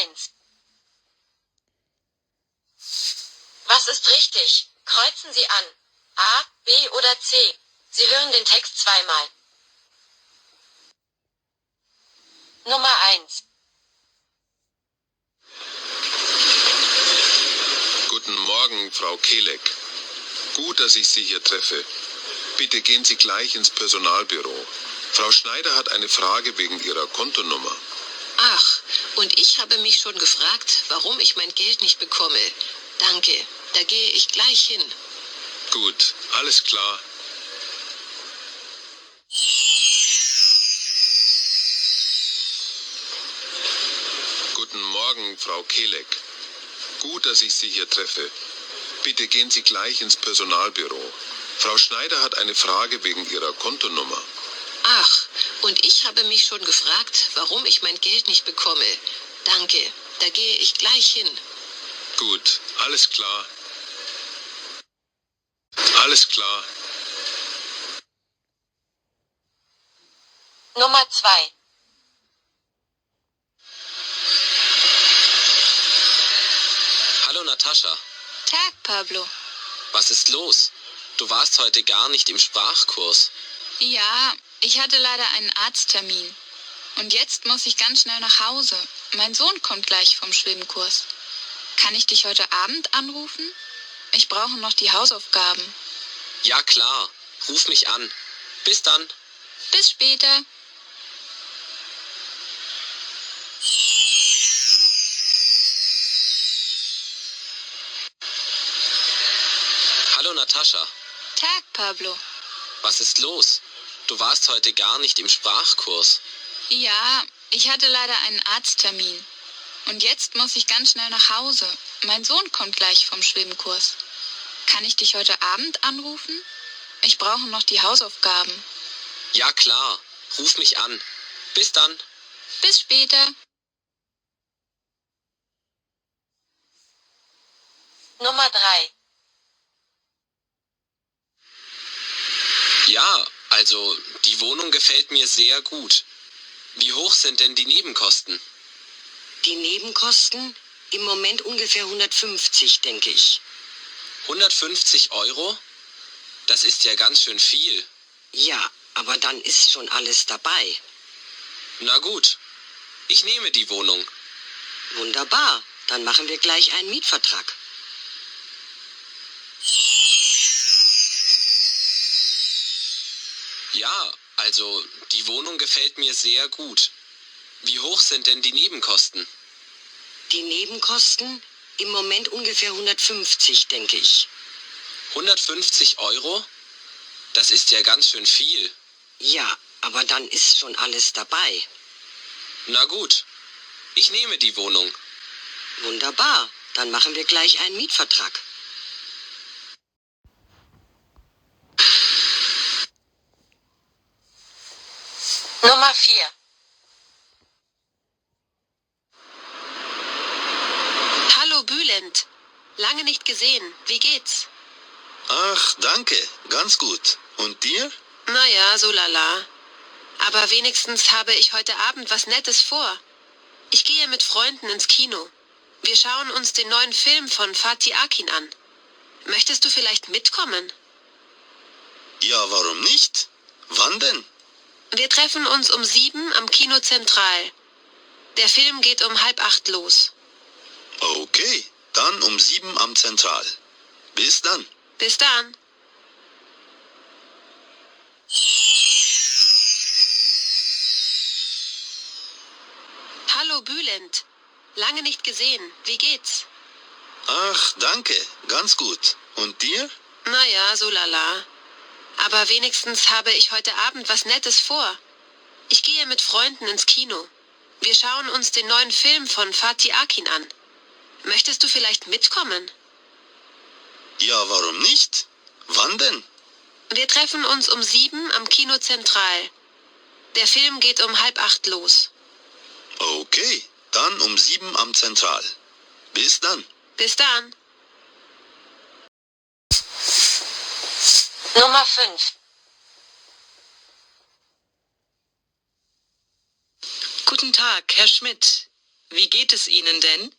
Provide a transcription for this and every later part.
1. Was ist richtig? Kreuzen Sie an. A, B oder C. Sie hören den Text zweimal. Nummer 1. Guten Morgen, Frau Kelek. Gut, dass ich Sie hier treffe. Bitte gehen Sie gleich ins Personalbüro. Frau Schneider hat eine Frage wegen Ihrer Kontonummer. Ach, und ich habe mich schon gefragt, warum ich mein Geld nicht bekomme. Danke, da gehe ich gleich hin. Gut, alles klar. Guten Morgen, Frau Kelek. Gut, dass ich Sie hier treffe. Bitte gehen Sie gleich ins Personalbüro. Frau Schneider hat eine Frage wegen Ihrer Kontonummer. Ach, und ich habe mich schon gefragt, warum ich mein Geld nicht bekomme. Danke, da gehe ich gleich hin. Gut, alles klar. Alles klar. Nummer 2. Hallo Natascha, Tag, Pablo. was ist los? Du warst heute gar nicht im Sprachkurs. Ja, ich hatte leider einen Arzttermin. Und jetzt muss ich ganz schnell nach Hause. Mein Sohn kommt gleich vom Schwimmkurs. Kann ich dich heute Abend anrufen? Ich brauche noch die Hausaufgaben. Ja klar, ruf mich an. Bis dann. Bis später. Hallo Natascha, Tag, Pablo. was ist los? Du warst heute gar nicht im Sprachkurs. Ja, ich hatte leider einen Arzttermin. Und jetzt muss ich ganz schnell nach Hause. Mein Sohn kommt gleich vom Schwimmkurs. Kann ich dich heute Abend anrufen? Ich brauche noch die Hausaufgaben. Ja klar, ruf mich an. Bis dann. Bis später. Nummer 3. Ja, also die Wohnung gefällt mir sehr gut. Wie hoch sind denn die Nebenkosten? Die Nebenkosten? Im Moment ungefähr 150, denke ich. 150 Euro? Das ist ja ganz schön viel. Ja, aber dann ist schon alles dabei. Na gut, ich nehme die Wohnung. Wunderbar, dann machen wir gleich einen Mietvertrag. Ja, also die Wohnung gefällt mir sehr gut. Wie hoch sind denn die Nebenkosten? Die Nebenkosten? Im Moment ungefähr 150, denke ich. 150 Euro? Das ist ja ganz schön viel. Ja, aber dann ist schon alles dabei. Na gut, ich nehme die Wohnung. Wunderbar, dann machen wir gleich einen Mietvertrag. Nummer 4. Hallo Bülent, lange nicht gesehen. Wie geht's? Ach, danke, ganz gut. Und dir? Naja, so lala. Aber wenigstens habe ich heute Abend was Nettes vor. Ich gehe mit Freunden ins Kino. Wir schauen uns den neuen Film von Fatih Akin an. Möchtest du vielleicht mitkommen? Ja, warum nicht? Wann denn? Wir treffen uns um 7 am Kino Zentral. Der Film geht um 7:30 los. Okay, dann um 7 am Zentral. Bis dann. Bis dann. Hallo Bülent, lange nicht gesehen. Wie geht's? Ach, danke, ganz gut. Und dir? Naja, so lala. Aber wenigstens habe ich heute Abend was Nettes vor. Ich gehe mit Freunden ins Kino. Wir schauen uns den neuen Film von Fatih Akin an. Möchtest du vielleicht mitkommen? Ja, warum nicht? Wann denn? Wir treffen uns um 7 am Kino Zentral. Der Film geht um 7:30 los. Okay, dann um 7 am Zentral. Bis dann. Bis dann. Nummer 5. Guten Tag, Herr Schmidt. Wie geht es Ihnen denn?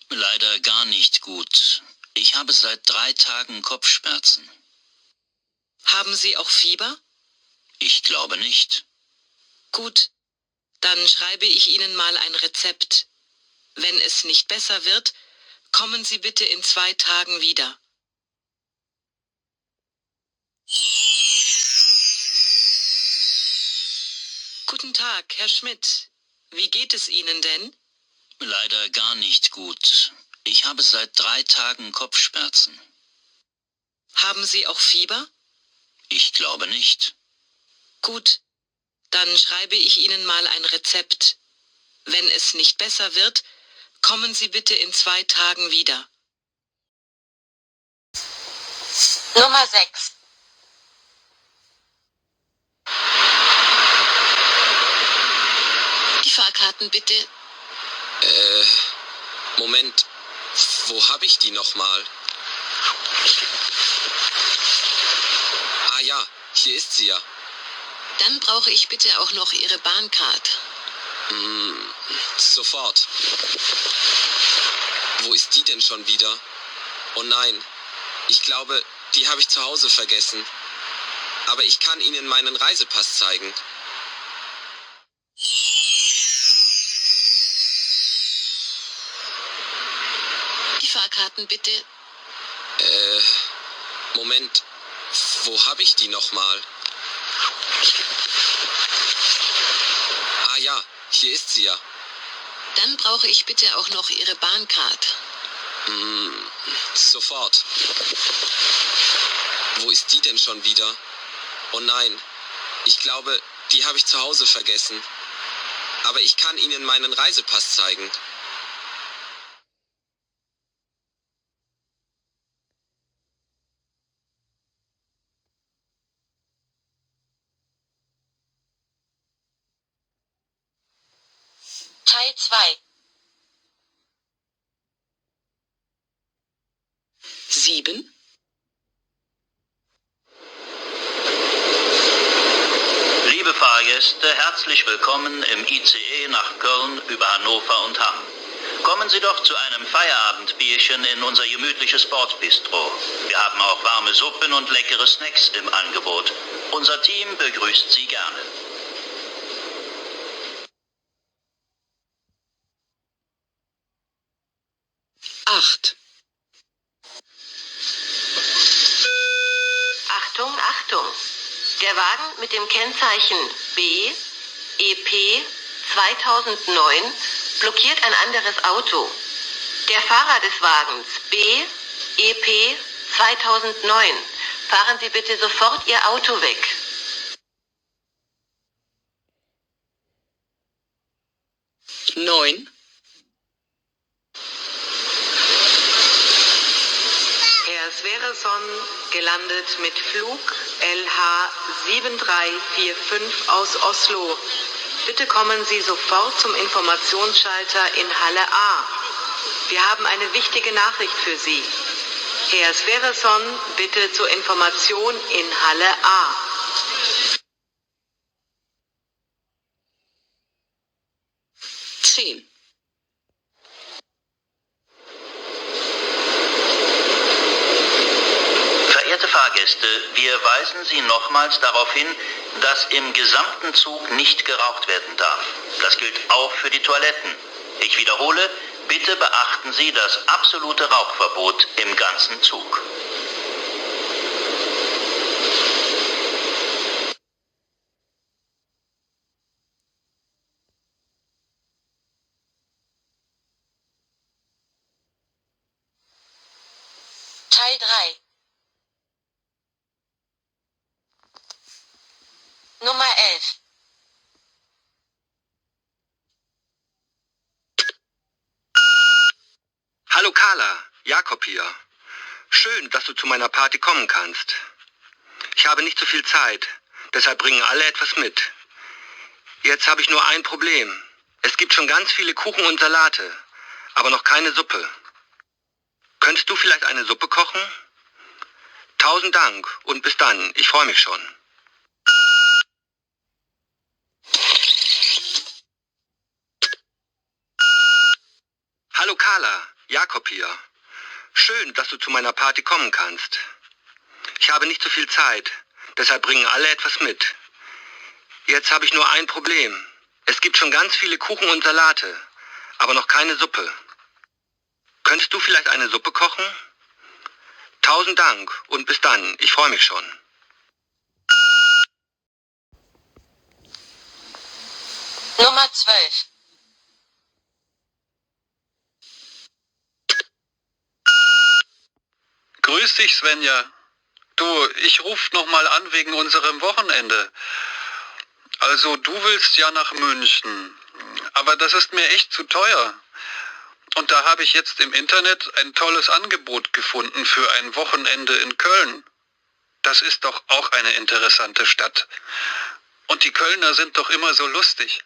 Leider gar nicht gut. Ich habe seit 3 Tagen Kopfschmerzen. Haben Sie auch Fieber? Ich glaube nicht. Gut, dann schreibe ich Ihnen mal ein Rezept. Wenn es nicht besser wird, kommen Sie bitte in 2 Tagen wieder. Guten Tag, Herr Schmidt. Wie geht es Ihnen denn? Leider gar nicht gut. Ich habe seit 3 Tagen Kopfschmerzen. Haben Sie auch Fieber? Ich glaube nicht. Gut, dann schreibe ich Ihnen mal ein Rezept. Wenn es nicht besser wird, kommen Sie bitte in 2 Tagen wieder. Nummer 6. Die Fahrkarten bitte. Moment. Wo habe ich die nochmal? Ah ja, hier ist sie ja. Dann brauche ich bitte auch noch Ihre Bahncard. Sofort. Wo ist die denn schon wieder? Oh nein, ich glaube, die habe ich zu Hause vergessen. Aber ich kann Ihnen meinen Reisepass zeigen. Die Fahrkarten bitte. Moment. Wo habe ich die nochmal? Ah ja, hier ist sie ja. Dann brauche ich bitte auch noch Ihre Bahncard. Sofort. Wo ist die denn schon wieder? Oh nein, ich glaube, die habe ich zu Hause vergessen. Aber ich kann Ihnen meinen Reisepass zeigen. Teil 2. 7. Liebe Fahrgäste, herzlich willkommen im ICE nach Köln über Hannover und Hamm. Kommen Sie doch zu einem Feierabendbierchen in unser gemütliches Bordbistro. Wir haben auch warme Suppen und leckere Snacks im Angebot. Unser Team begrüßt Sie gerne. Achtung, Achtung! Der Wagen mit dem Kennzeichen B, EP 2009 blockiert ein anderes Auto. Der Fahrer des Wagens B, EP 2009, fahren Sie bitte sofort Ihr Auto weg. Neun. Herr Sverreson, gelandet mit Flug LH 7345 aus Oslo. Bitte kommen Sie sofort zum Informationsschalter in Halle A. Wir haben eine wichtige Nachricht für Sie. Herr Sverreson, bitte zur Information in Halle A. Zehn. Verehrte Fahrgäste, wir weisen Sie nochmals darauf hin, dass im gesamten Zug nicht geraucht werden darf. Das gilt auch für die Toiletten. Ich wiederhole, bitte beachten Sie das absolute Rauchverbot im ganzen Zug. Teil 3. Nummer 11. Hallo Carla, Jakob hier. Schön, dass du zu meiner Party kommen kannst. Ich habe nicht so viel Zeit, deshalb bringen alle etwas mit. Jetzt habe ich nur ein Problem. Es gibt schon ganz viele Kuchen und Salate, aber noch keine Suppe. Könntest du vielleicht eine Suppe kochen? 1000 Dank und bis dann, ich freue mich schon. Hallo Carla, Jakob hier. Schön, dass du zu meiner Party kommen kannst. Ich habe nicht so viel Zeit, deshalb bringen alle etwas mit. Jetzt habe ich nur ein Problem. Es gibt schon ganz viele Kuchen und Salate, aber noch keine Suppe. Könntest du vielleicht eine Suppe kochen? 1000 Dank und bis dann. Ich freue mich schon. Nummer 12. Grüß dich, Svenja. Du, ich rufe nochmal an wegen unserem Wochenende. Also, du willst ja nach München. Aber das ist mir echt zu teuer. Und da habe ich jetzt im Internet ein tolles Angebot gefunden für ein Wochenende in Köln. Das ist doch auch eine interessante Stadt. Und die Kölner sind doch immer so lustig.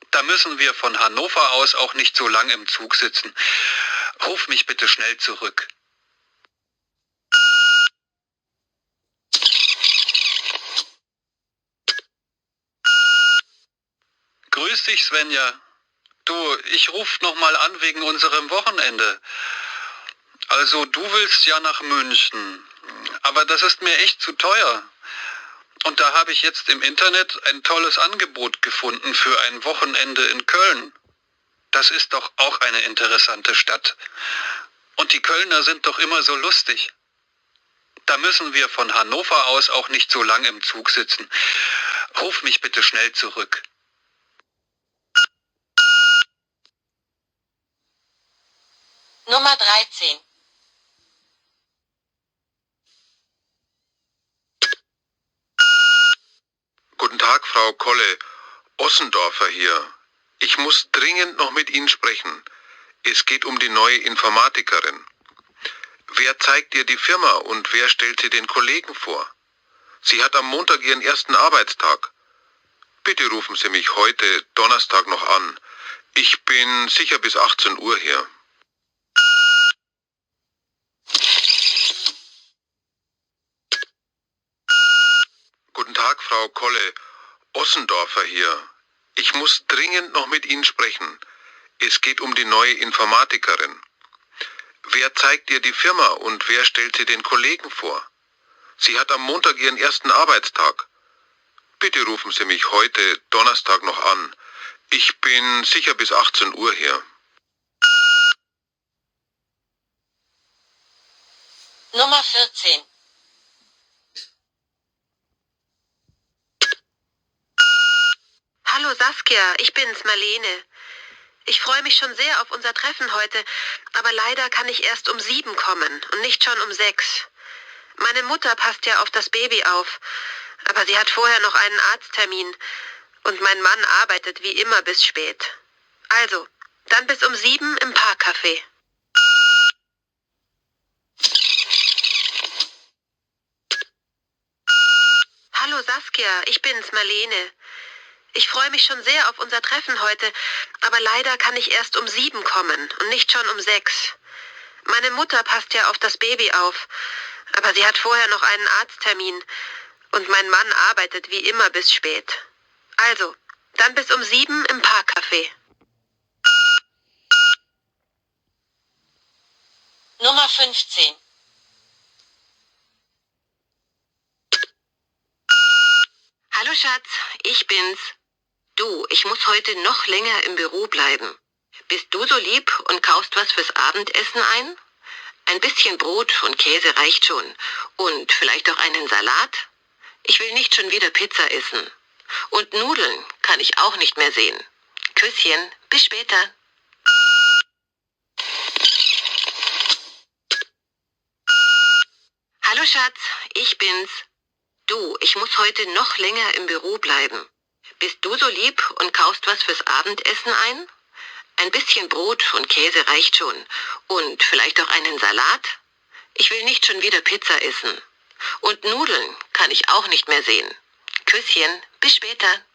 Da müssen wir von Hannover aus auch nicht so lang im Zug sitzen. Ruf mich bitte schnell zurück. Grüß dich, Svenja. Du, ich rufe nochmal an wegen unserem Wochenende. Also, du willst ja nach München. Aber das ist mir echt zu teuer. Und da habe ich jetzt im Internet ein tolles Angebot gefunden für ein Wochenende in Köln. Das ist doch auch eine interessante Stadt. Und die Kölner sind doch immer so lustig. Da müssen wir von Hannover aus auch nicht so lang im Zug sitzen. Ruf mich bitte schnell zurück. Nummer 13. Guten Tag, Frau Kolle. Ossendorfer hier. Ich muss dringend noch mit Ihnen sprechen. Es geht um die neue Informatikerin. Wer zeigt ihr die Firma und wer stellt sie den Kollegen vor? Sie hat am Montag ihren ersten Arbeitstag. Bitte rufen Sie mich heute, Donnerstag, noch an. Ich bin sicher bis 18 Uhr hier. Guten Tag, Frau Kolle. Ossendorfer hier. Ich muss dringend noch mit Ihnen sprechen. Es geht um die neue Informatikerin. Wer zeigt ihr die Firma und wer stellt sie den Kollegen vor? Sie hat am Montag ihren ersten Arbeitstag. Bitte rufen Sie mich heute, Donnerstag, noch an. Ich bin sicher bis 18 Uhr hier. Nummer 14. Hallo Saskia, ich bin's, Marlene. Ich freue mich schon sehr auf unser Treffen heute, aber leider kann ich erst um 7 kommen und nicht schon um 6. Meine Mutter passt ja auf das Baby auf, aber sie hat vorher noch einen Arzttermin und mein Mann arbeitet wie immer bis spät. Also, dann bis um 7 im Parkcafé. Hallo Saskia, ich bin's, Marlene. Ich freue mich schon sehr auf unser Treffen heute, aber leider kann ich erst um 7 kommen und nicht schon um 6. Meine Mutter passt ja auf das Baby auf, aber sie hat vorher noch einen Arzttermin und mein Mann arbeitet wie immer bis spät. Also, dann bis um 7 im Parkcafé. Nummer 15. Hallo Schatz, ich bin's. Du, ich muss heute noch länger im Büro bleiben. Bist du so lieb und kaufst was fürs Abendessen ein? Ein bisschen Brot und Käse reicht schon. Und vielleicht auch einen Salat? Ich will nicht schon wieder Pizza essen. Und Nudeln kann ich auch nicht mehr sehen. Küsschen, bis später. Hallo Schatz, ich bin's. Du, ich muss heute noch länger im Büro bleiben. Bist du so lieb und kaufst was fürs Abendessen ein? Ein bisschen Brot und Käse reicht schon. Und vielleicht auch einen Salat? Ich will nicht schon wieder Pizza essen. Und Nudeln kann ich auch nicht mehr sehen. Küsschen, bis später.